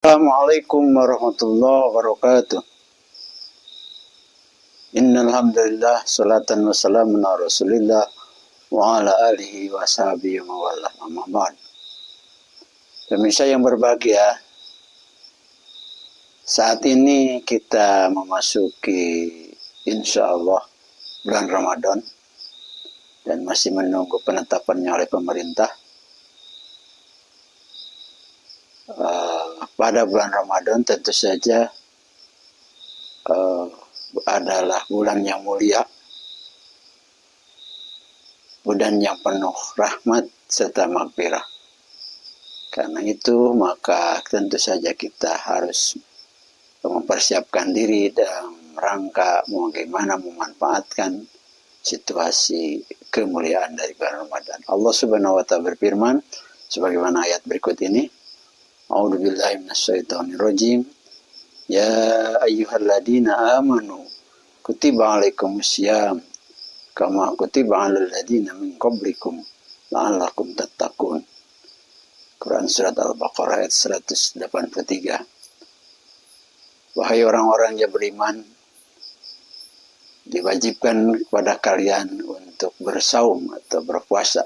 Assalamualaikum warahmatullahi wabarakatuh. Innal hamdalillah salatan wassalamun ala Rasulillah wa ala alihi wa sahbihi wa wala amma ba'd. Pemirsa yang berbahagia, saat ini kita memasuki insyaallah bulan Ramadan dan masih menunggu penetapannya oleh pemerintah. Pada bulan Ramadan tentu saja adalah bulan yang mulia, bulan yang penuh rahmat serta maghfirah. Karena itu maka tentu saja kita harus mempersiapkan diri dalam rangka bagaimana memanfaatkan situasi kemuliaan dari bulan Ramadan. Allah Subhanahu wa taala berfirman sebagaimana ayat berikut ini. A'udzubillahi minasyaitonirrajim. Ya ayyuhalladzina amanu kutiba alaikumusiyam kama kutiba alal ladzina min qablikum la'allakum tattaqun. Quran surat Al-Baqarah ayat 183. Wahai orang-orang yang beriman, diwajibkan kepada kalian untuk bersaum atau berpuasa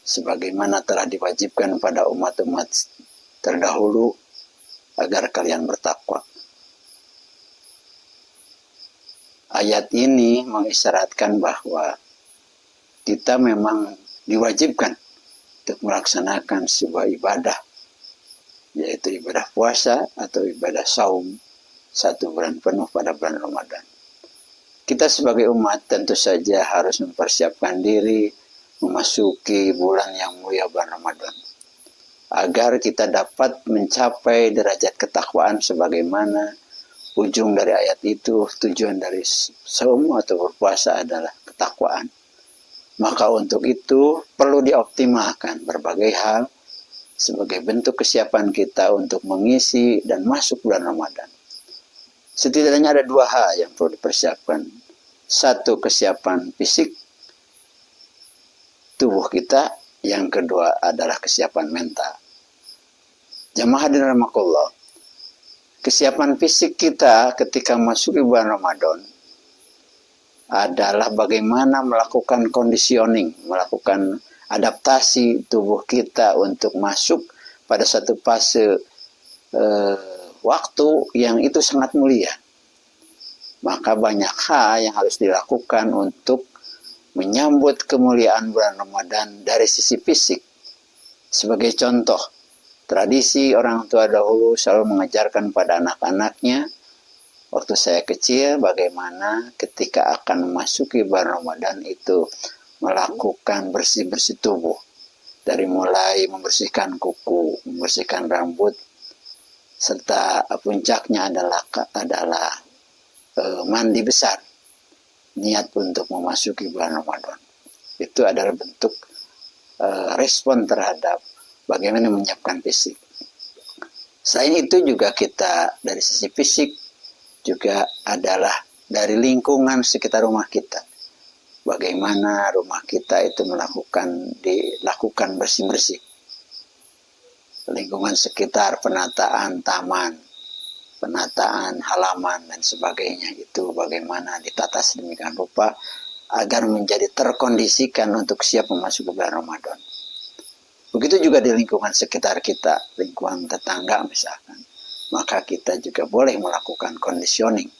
sebagaimana telah diwajibkan pada umat-umat terdahulu agar kalian bertakwa. Ayat ini mengisyaratkan bahwa kita memang diwajibkan untuk melaksanakan sebuah ibadah, yaitu ibadah puasa atau ibadah saum 1 bulan penuh pada bulan Ramadan. Kita sebagai umat tentu saja harus mempersiapkan diri memasuki bulan yang mulia bulan Ramadan, agar kita dapat mencapai derajat ketakwaan sebagaimana ujung dari ayat itu. Tujuan dari saum atau berpuasa adalah ketakwaan. Maka untuk itu perlu dioptimalkan berbagai hal sebagai bentuk kesiapan kita untuk mengisi dan masuk bulan Ramadan. Setidaknya ada 2 hal yang perlu dipersiapkan. 1, kesiapan fisik tubuh kita, yang kedua adalah kesiapan mental. Jamaah hadirin rahimakumullah, kesiapan fisik kita ketika masuk bulan Ramadan adalah bagaimana melakukan conditioning, melakukan adaptasi tubuh kita untuk masuk pada satu fase waktu yang itu sangat mulia. Maka banyak hal yang harus dilakukan untuk menyambut kemuliaan bulan Ramadan dari sisi fisik. Sebagai contoh, tradisi orang tua dahulu selalu mengajarkan pada anak-anaknya waktu saya kecil bagaimana ketika akan memasuki bulan Ramadan itu melakukan bersih-bersih tubuh. Dari mulai membersihkan kuku, membersihkan rambut, serta puncaknya adalah mandi besar. Niat untuk memasuki bulan Ramadan. Itu adalah bentuk respon terhadap bagaimana menyiapkan fisik. Selain itu juga kita dari sisi fisik juga adalah dari lingkungan sekitar rumah kita. Bagaimana rumah kita itu dilakukan bersih-bersih. Lingkungan sekitar, penataan taman, penataan halaman dan sebagainya, itu bagaimana ditata sedemikian rupa agar menjadi terkondisikan untuk siap memasuki bulan Ramadan. Begitu juga di lingkungan sekitar kita, lingkungan tetangga misalkan, maka kita juga boleh melakukan conditioning.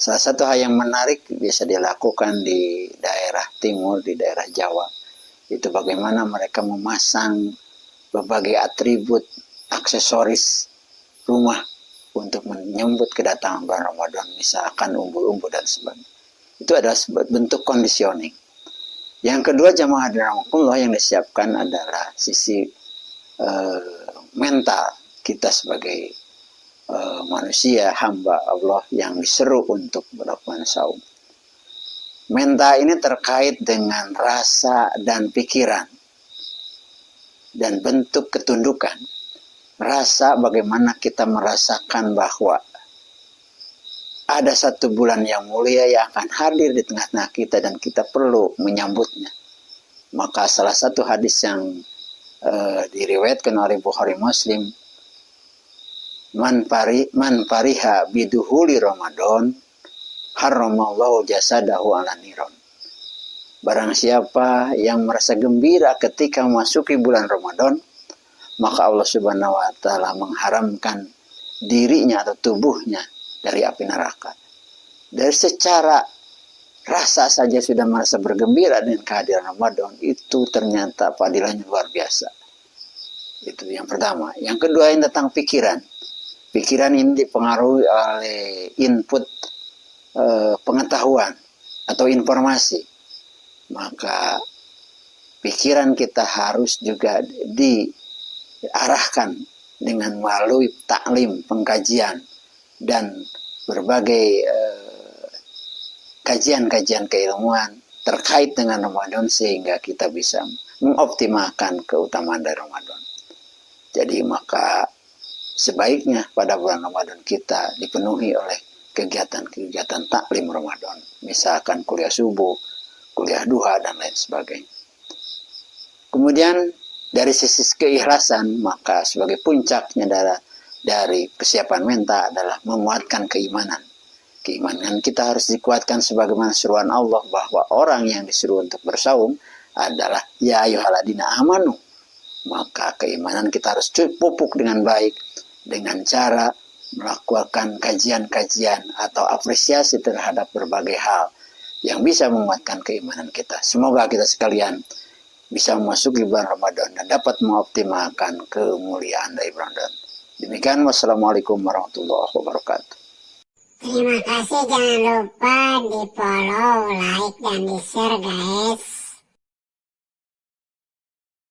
Salah satu hal yang menarik bisa dilakukan di daerah timur, di daerah Jawa, itu bagaimana mereka memasang berbagai atribut, aksesoris rumah untuk menyambut kedatangan bulan Ramadan, misalkan umbul-umbul dan sebagainya. Itu adalah bentuk conditioning. Yang kedua, jamaah hadirin rahimakumullah, yang disiapkan adalah sisi mental kita sebagai manusia, hamba Allah yang diseru untuk melakukan saum. Mental ini terkait dengan rasa dan pikiran dan bentuk ketundukan. Rasa bagaimana kita merasakan bahwa ada 1 bulan yang mulia yang akan hadir di tengah-tengah kita dan kita perlu menyambutnya. Maka salah satu hadis yang diriwayatkan oleh Bukhari Muslim man fariha biduhuli Ramadan haramallahu jasadahu ala niron. Barang siapa yang merasa gembira ketika memasuki bulan Ramadan, maka Allah Subhanahu wa taala mengharamkan dirinya atau tubuhnya dari api neraka. Dari secara rasa saja sudah merasa bergembira dengan kehadiran Ramadan, itu ternyata fadilahnya luar biasa. Itu yang pertama. Yang kedua yang tentang pikiran. Pikiran ini dipengaruhi oleh input pengetahuan atau informasi. Maka pikiran kita harus juga diarahkan dengan melalui taklim, pengkajian, dan berbagai kajian-kajian keilmuan terkait dengan Ramadan sehingga kita bisa mengoptimalkan keutamaan dari Ramadan. Jadi maka sebaiknya pada bulan Ramadan kita dipenuhi oleh kegiatan-kegiatan taklim Ramadan. Misalkan kuliah subuh, kuliah duha, dan lain sebagainya. Kemudian dari sisi keikhlasan, maka sebagai puncaknya dari kesiapan mental adalah menguatkan keimanan. Keimanan kita harus dikuatkan sebagaimana seruan Allah bahwa orang yang disuruh untuk bersaum adalah ya ayyuhalladzina amanu. Maka keimanan kita harus pupuk dengan baik dengan cara melakukan kajian-kajian atau apresiasi terhadap berbagai hal yang bisa menguatkan keimanan kita. Semoga kita sekalian bisa memasuki bulan Ramadan dan dapat mengoptimalkan kemuliaan dari Ramadan. Demikian, wassalamualaikum warahmatullahi wabarakatuh. Terima kasih, jangan lupa di follow, like, dan di share guys.